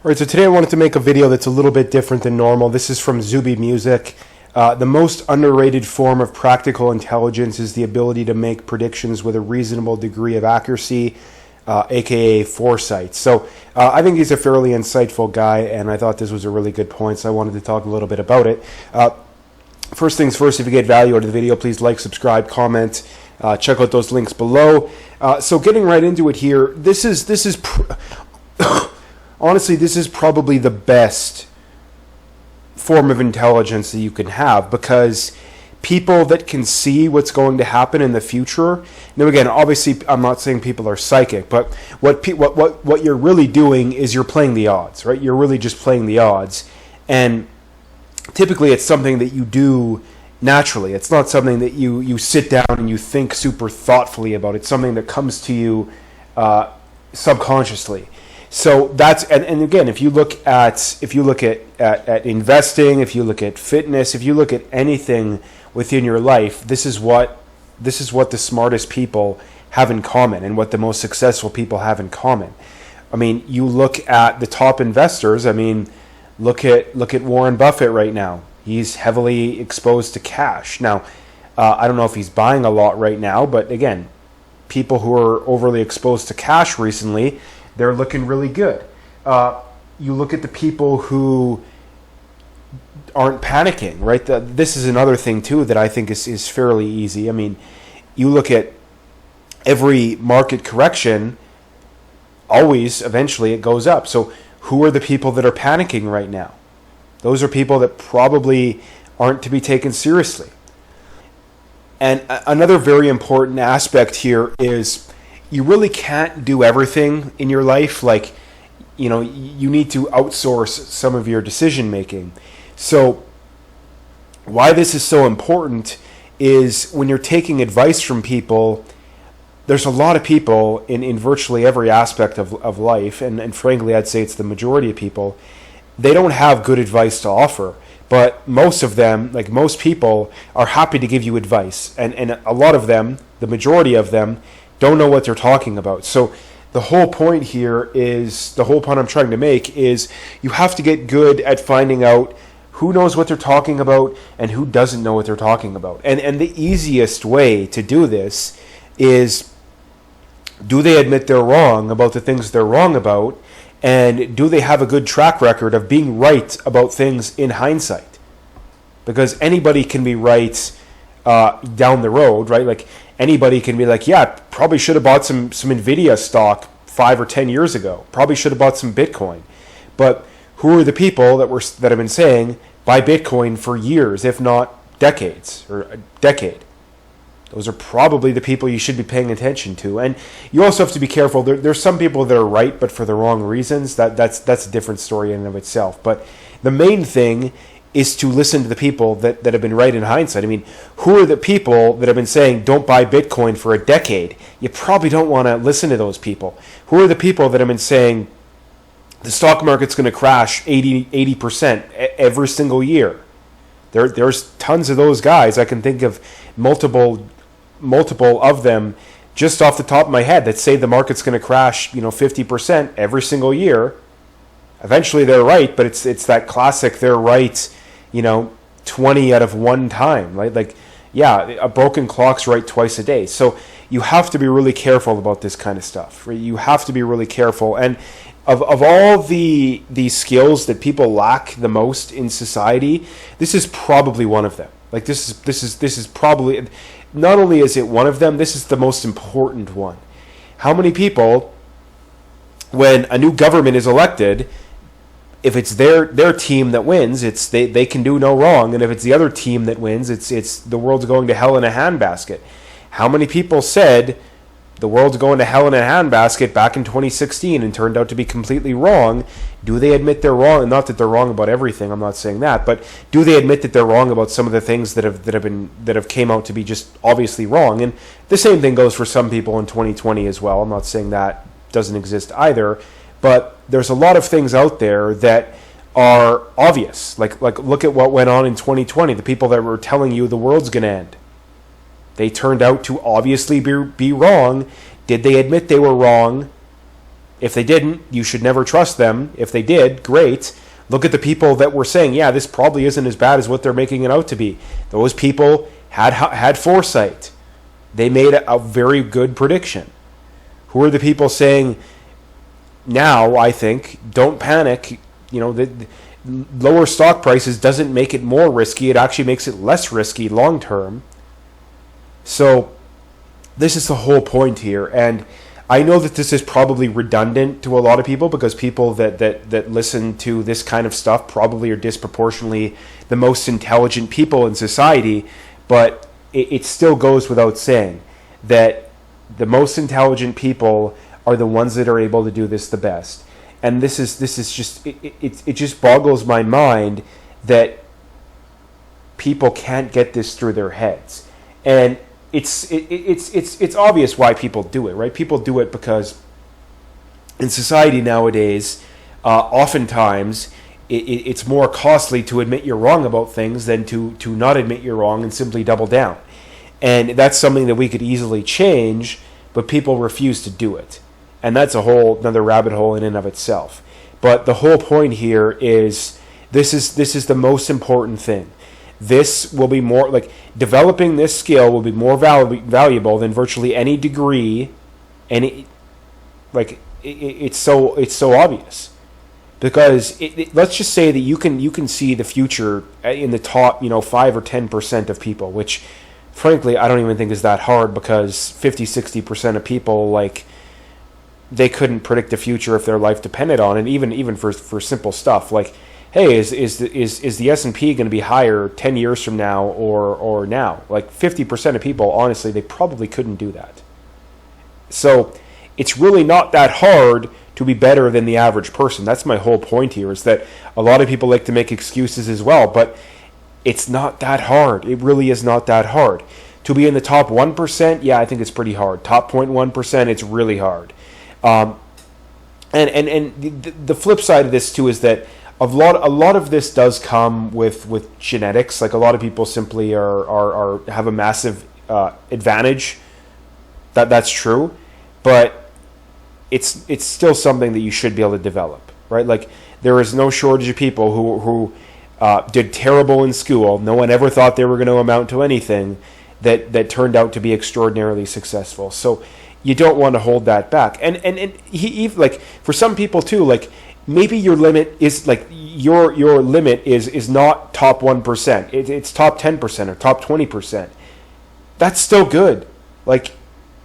All right, so today I wanted to make a video that's a little bit different than normal. This is from Zuby Music. The most underrated form of practical intelligence is the ability to make predictions with a reasonable degree of accuracy, aka foresight. So I think he's a fairly insightful guy, and I thought this was a really good point, so I wanted to talk a little bit about it. First things first, if you get value out of the video, please like, subscribe, comment, check out those links below. So getting right into it here, this is honestly, this is probably the best form of intelligence that you can have, because people that can see what's going to happen in the future. Now, again, obviously, I'm not saying people are psychic, but what you're really doing is you're playing the odds, right? You're really just playing the odds, and typically, it's something that you do naturally. It's not something that you sit down and you think super thoughtfully about. It's something that comes to you subconsciously. So that's and again, if you look at investing, if you look at fitness, if you look at anything within your life, this is what the smartest people have in common, and what the most successful people have in common. I mean, you look at the top investors. I mean, look at Warren Buffett right now. He's heavily exposed to cash. Now, I don't know if he's buying a lot right now, but again, people who are overly exposed to cash recently, they're looking really good. You look at the people who aren't panicking, right? This is another thing too that I think is fairly easy. I mean, you look at every market correction, always eventually it goes up. So who are the people that are panicking right now? Those are people that probably aren't to be taken seriously. And another very important aspect here is you really can't do everything in your life. Like, you know, you need to outsource some of your decision making. So why this is so important is when you're taking advice from people, there's a lot of people in virtually every aspect of life, and frankly, I'd say it's the majority of people, they don't have good advice to offer. But most of them, like most people, are happy to give you advice. And a lot of them, the majority of them, don't know what they're talking about. So the whole point here is, the whole point I'm trying to make is, you have to get good at finding out who knows what they're talking about and who doesn't know what they're talking about. And the easiest way to do this is, do they admit they're wrong about the things they're wrong about? And do they have a good track record of being right about things in hindsight? Because anybody can be right down the road, right? Like, anybody can be like, yeah, probably should have bought some NVIDIA stock 5 or 10 years ago. Probably should have bought some Bitcoin. But who are the people that have been saying buy Bitcoin for years, if not decades, or a decade? Those are probably the people you should be paying attention to. And you also have to be careful. There's some people that are right, but for the wrong reasons. That's a different story in and of itself. But the main thing is to listen to the people that have been right in hindsight. I mean, who are the people that have been saying don't buy Bitcoin for a decade? You probably don't want to listen to those people. Who are the people that have been saying the stock market's going to crash 80% every single year? There's tons of those guys. I can think of multiple of them just off the top of my head that say the market's going to crash, 50% every single year. Eventually they're right, but it's that classic they're right, 20 out of one time, right? Like, yeah, a broken clock's right twice a day. So you have to be really careful about this kind of stuff, right? You have to be really careful. And of all the skills that people lack the most in society, this is probably one of them. Like, this is probably, not only is it one of them, this is the most important one. How many people, when a new government is elected, if it's their team that wins, it's they can do no wrong, and if it's the other team that wins, it's the world's going to hell in a handbasket. How many people said the world's going to hell in a handbasket back in 2016 and turned out to be completely wrong? Do they admit they're wrong? And not that they're wrong about everything, I'm not saying that, but do they admit that they're wrong about some of the things that have came out to be just obviously wrong? And the same thing goes for some people in 2020 as well. I'm not saying that doesn't exist either, but there's a lot of things out there that are obvious. Like look at what went on in 2020. The people that were telling you the world's going to end, they turned out to obviously be wrong. Did they admit they were wrong? If they didn't, you should never trust them. If they did, great. Look at the people that were saying, yeah, this probably isn't as bad as what they're making it out to be. Those people had foresight. They made a very good prediction. Who are the people saying now, I think, don't panic, the lower stock prices doesn't make it more risky, it actually makes it less risky long term. So this is the whole point here, and I know that this is probably redundant to a lot of people because people that listen to this kind of stuff probably are disproportionately the most intelligent people in society, but it still goes without saying that the most intelligent people are the ones that are able to do this the best. And this is just it just boggles my mind that people can't get this through their heads. And it's obvious why people do it, right? People do it because in society nowadays, oftentimes it's more costly to admit you're wrong about things than to not admit you're wrong and simply double down. And that's something that we could easily change, but people refuse to do it. And that's a whole another rabbit hole in and of itself. But the whole point here is this is the most important thing. This will be more like developing this skill will be more valuable than virtually any degree, and it's so obvious because let's just say that you can see the future in the top 5 or 10% of people, which frankly I don't even think is that hard because 50-60% of people they couldn't predict the future if their life depended on it, even for simple stuff like, hey, is the S&P going to be higher 10 years from now or now? 50% of people, honestly, they probably couldn't do that. So it's really not that hard to be better than the average person. That's my whole point here, is that a lot of people like to make excuses as well, but it's not that hard. It really is not that hard. To be in the top 1%, yeah, I think it's pretty hard. Top 0.1%, it's really hard. And the flip side of this too is that a lot of this does come with genetics. Like a lot of people simply are have a massive advantage. That's true, but it's still something that you should be able to develop, right? Like there is no shortage of people who did terrible in school. No one ever thought they were going to amount to anything that turned out to be extraordinarily successful. So you don't want to hold that back. And he like for some people too, like maybe your limit is like your limit is not top 1%. It's top 10% or top 20%. That's still good. Like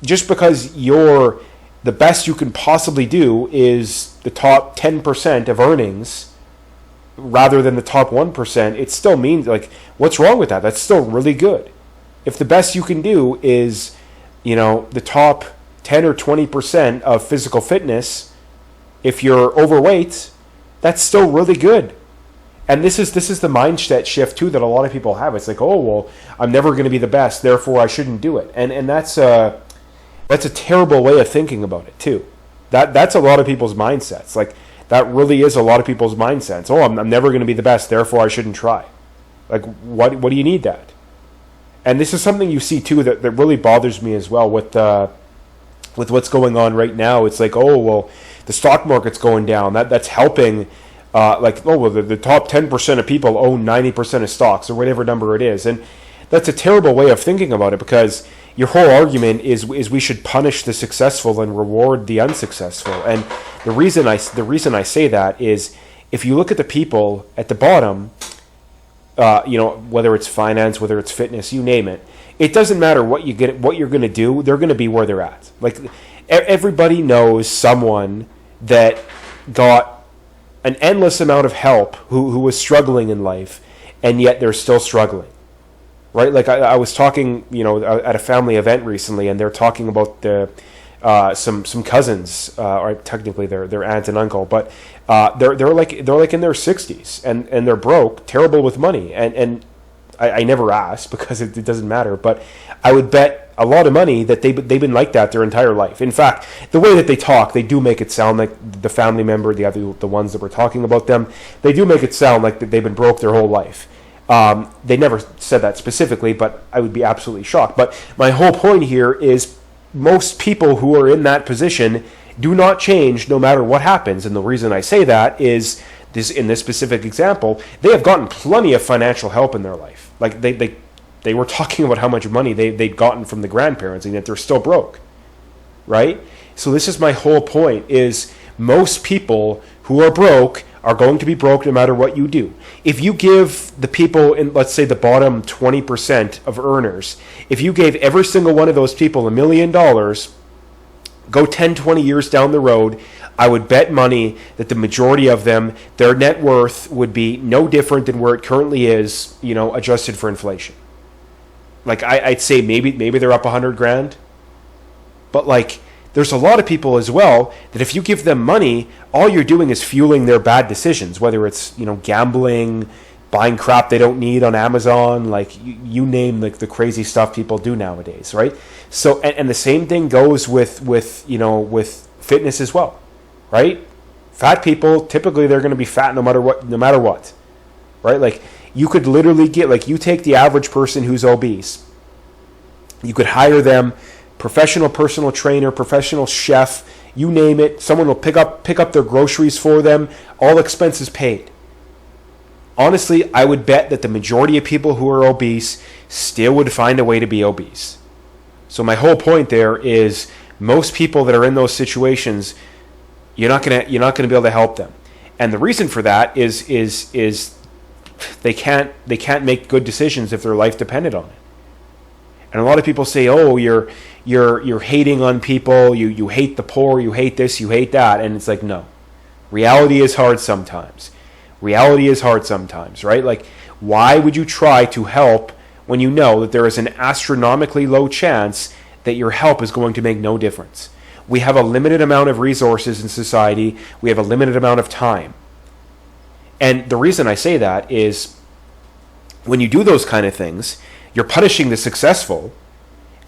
just because you're the best you can possibly do is the top 10% of earnings rather than the top 1%, it still means like what's wrong with that? That's still really good. If the best you can do is, the top 10 or 20% of physical fitness, if you're overweight, that's still really good. And this is the mindset shift too that a lot of people have. It's like, oh well, I'm never going to be the best, therefore I shouldn't do it. And that's a terrible way of thinking about it too. That's a lot of people's mindsets. Like that really is a lot of people's mindsets. Oh, I'm never going to be the best, therefore I shouldn't try. Like what do you need that? And this is something you see too that really bothers me as well with what's going on right now. It's like, oh well, the stock market's going down. That's helping. The top 10% of people own 90% of stocks or whatever number it is, and that's a terrible way of thinking about it because your whole argument is we should punish the successful and reward the unsuccessful. And the reason I say that is if you look at the people at the bottom. Whether it's finance, whether it's fitness, you name it. It doesn't matter what you're going to do. They're going to be where they're at. Like everybody knows someone that got an endless amount of help who was struggling in life, and yet they're still struggling, right? Like I was talking, at a family event recently, and they're talking about some cousins, or technically their aunt and uncle, but they're like in their 60s and they're broke, terrible with money, and I never asked because it doesn't matter, but I would bet a lot of money that they've been like that their entire life. In fact, the way that they talk, they do make it sound like the family member, the ones that were talking about them, they do make it sound like that they've been broke their whole life. They never said that specifically, but I would be absolutely shocked. But my whole point here is most people who are in that position do not change no matter what happens. And the reason I say that is this: in this specific example, they have gotten plenty of financial help in their life. Like they were talking about how much money they'd gotten from the grandparents, and yet they're still broke, right? So this is my whole point: is most people who are broke are going to be broke no matter what you do. If you give the people in, let's say, the bottom 20% of earners, if you gave every single one of those people $1 million, go 10, 20 years down the road, I would bet money that the majority of them, their net worth would be no different than where it currently is, adjusted for inflation. Like I'd say maybe they're up 100 grand, but like, there's a lot of people as well that if you give them money, all you're doing is fueling their bad decisions, whether it's, gambling, buying crap they don't need on Amazon, like you name like the crazy stuff people do nowadays, right? So, and the same thing goes with fitness as well, right? Fat people, typically they're going to be fat no matter what, right? Like you could literally you take the average person who's obese, you could hire them, professional personal trainer, professional chef, you name it. Someone will pick up their groceries for them, all expenses paid. Honestly, I would bet that the majority of people who are obese still would find a way to be obese. So my whole point there is most people that are in those situations, you're not gonna be able to help them. And the reason for that is they can't make good decisions if their life depended on it. And a lot of people say, "Oh, you're hating on people. You hate the poor. You hate this. You hate that." And it's like, no. Reality is hard sometimes. Right? Like, why would you try to help when you know that there is an astronomically low chance that your help is going to make no difference? We have a limited amount of resources in society. We have a limited amount of time. And the reason I say that is when you do those kind of things, you're punishing the successful,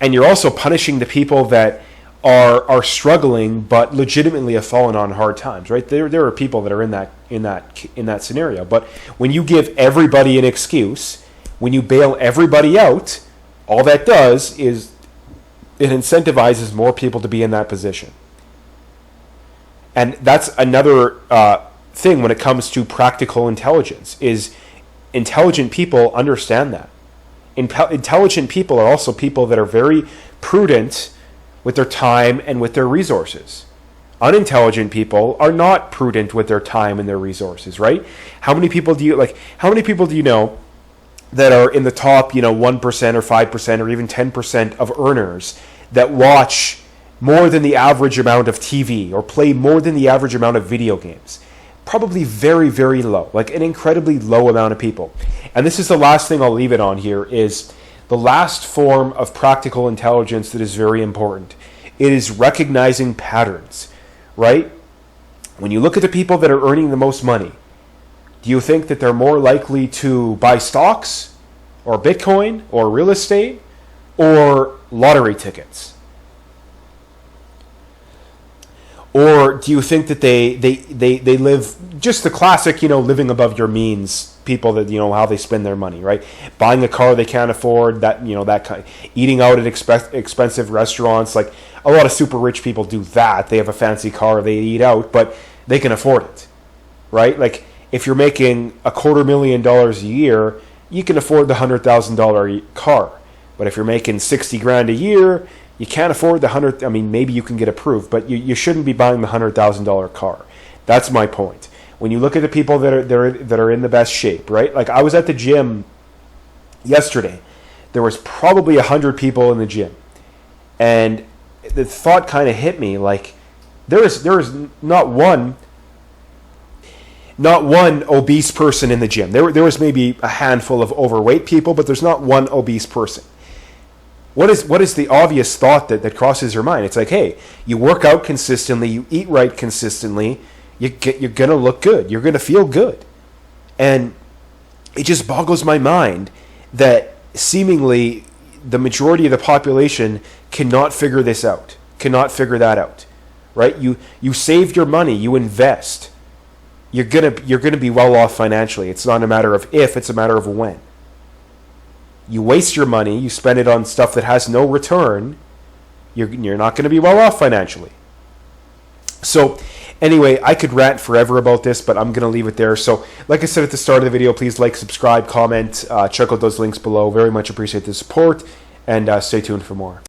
and you're also punishing the people that are struggling but legitimately have fallen on hard times, right? There are people that are in that scenario. But when you give everybody an excuse, when you bail everybody out, all that does is it incentivizes more people to be in that position. And that's another thing when it comes to practical intelligence, is intelligent people understand that. Intelligent people are also people that are very prudent with their time and with their resources. Unintelligent people are not prudent with their time and their resources, right? How many people do you know that are in the top, 1% or 5% or even 10% of earners that watch more than the average amount of TV or play more than the average amount of video games? Probably very, very low, like an incredibly low amount of people. And this is the last thing I'll leave it on here, is the last form of practical intelligence that is very important. It is recognizing patterns, right? When you look at the people that are earning the most money, do you think that they're more likely to buy stocks or Bitcoin or real estate or lottery tickets? Or do you think that they live just the classic, living above your means people that, how they spend their money, right? Buying a car they can't afford, that kind, eating out at expensive restaurants. Like a lot of super rich people do that. They have a fancy car, they eat out, but they can afford it, right? Like if you're making $250,000 a year, you can afford the $100,000 car. But if you're making 60 grand a year, you can't afford the 100. I mean, maybe you can get approved, but you shouldn't be buying the $100,000 car. That's my point. When you look at the people that are in the best shape, right? Like I was at the gym yesterday. There was probably 100 people in the gym, and the thought kind of hit me, like there is not one obese person in the gym. There was maybe a handful of overweight people, but there's not one obese person. What is the obvious thought that crosses your mind? It's like, hey, you work out consistently, you eat right consistently, you're going to look good, you're going to feel good. And it just boggles my mind that seemingly the majority of the population cannot figure this out, cannot figure that out, right? You save your money, you invest. You're gonna be well off financially. It's not a matter of if, it's a matter of when. You waste your money, you spend it on stuff that has no return, you're not going to be well off financially. So anyway, I could rant forever about this, but I'm going to leave it there. So like I said at the start of the video, please like, subscribe, comment, check out those links below. Very much appreciate the support, and stay tuned for more.